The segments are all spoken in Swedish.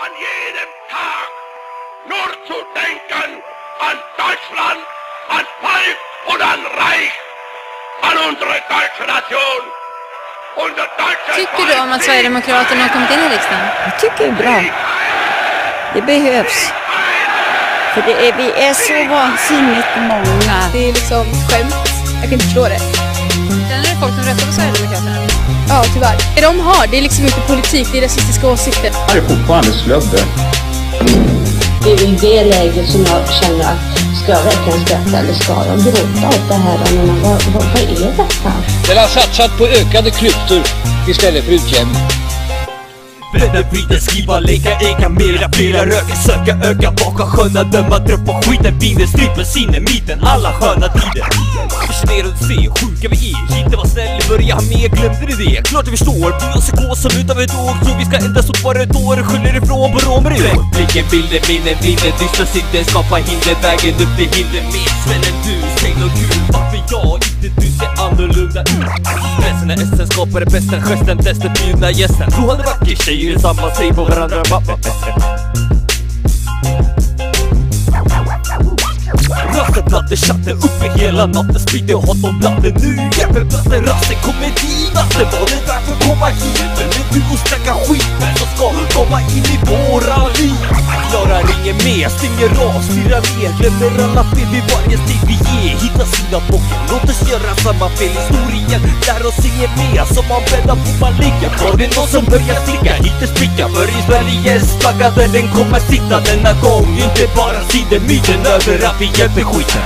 an jedem Tag nur zu denken an Deutschland, an Volk und an Reich, an unsere deutsche Nation. Tycker du om att Sverigedemokraterna har kommit in i riksdagen? Jag tycker det är bra. Det behövs. För vi är så vansinnigt många. Det är liksom skämt. Jag kan inte förstå det. Känner du folk som röstar på Sverigedemokraterna? Ja, tyvärr. Det de har, det är liksom inte politik, det är rasistiska åsikter. Det är fortfarande slödder. Det är i det läget som jag känner att ska jag verkligen skratta eller ska de gråta åt det här? Men vad är detta? Den har satsat på ökade klyftor istället för utjämning. Bränna, vrida, skriva, leka, äga, mera, flera, röka, söka, öka, baka, sköna, döma, droppa, skiten, vinner, strypa, sinne, miten, alla sköna tider. Fascinerad och se hur sjuka vi är. Inte var snäll, börja ha med, glömde ni det? Klart vi förstår, blir oss psykosen utav ett år. Så vi ska ändras åt bara ett år, skyller ifrån på romer i år. Blicken, bilder, minnen, vinner, dystra sitter, skapa hinder, vägen upp till hinder. Mer sväll än du, säg något kul, varför jag, inte du ser annorlunda ut. Pressen är essen, skapar det bästa, gesten, testet, bjudna gästen. Tro han är vacker, tjejer är samma, säg på varandra, Rassen plattar chatten uppe hela natten, sprider hat om blatten. Nu hjälper plattan, rassen kommer dit. Natten var det därför komma hit. Men du och snacka skit, men som ska komma in i våra liv. Klara ringer med, stänger av, styrar ner. Glömmer alla fel vid varje steg vi ger. Hitta sina bocken, låt oss göra samma fel. Historien lär oss inget mer. Som man bäddar på man ligger. Var det någon som börjar sticka, hittar spricka. För i Sveriges flagga där den kommer sitta denna gång. Inte bara sidor myten över att vi hjälper skiten.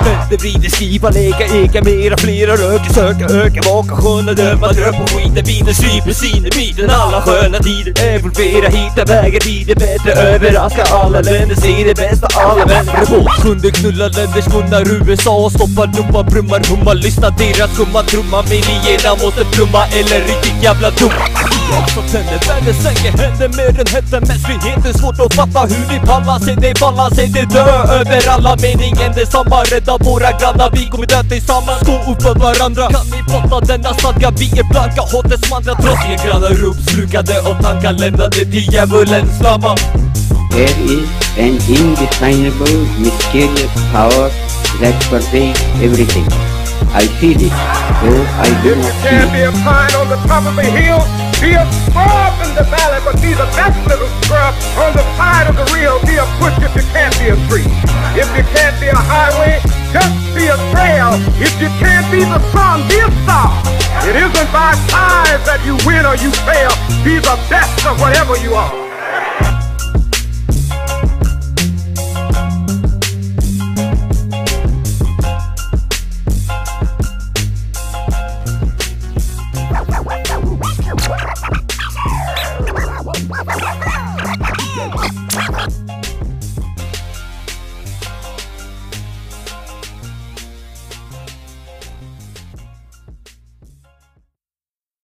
Vänster, vrider, skriva, lägga, äga, mera, flera, röka, söka, öka, vaka, sköna, döma, dröm på skiten, vinner, stryper, sinner, myten, alla sköna tider, evolvera, hitta vägar till det bättre, överraska alla länder, se det bästa, alla vänner på. Kunde knulla länder, skunnar USA, stoppa, dumma, brummar, humma, lyssna, deras skumma, trumma, minierna måste plumma, eller riktigt jävla dumma. Så tänder världen, sänker händer med den hette mänskligheten, svårt att fatta hur vi pallar, se det falla, se det dö, över alla meningen, det samma, rädda våra grannar, vi kommer dö tillsammans, gå upp för varandra. Kan ni fatta denna stadga, vi är blanka, hotets mandra, trots er grannar uppslukade och tankar lämnade till djävulens flamma. There is an indefinable, mysterious power that pervades everything. I feel it, though I do not see it. If you can't be a pine on the top of a hill, be a scrub in the valley, but be the best little scrub on the side of the rill. Be a bush if you can't be a tree. If you can't be a highway, just be a trail. If you can't be the sun, be a star. It isn't by size that you win or you fail. Be the best of whatever you are.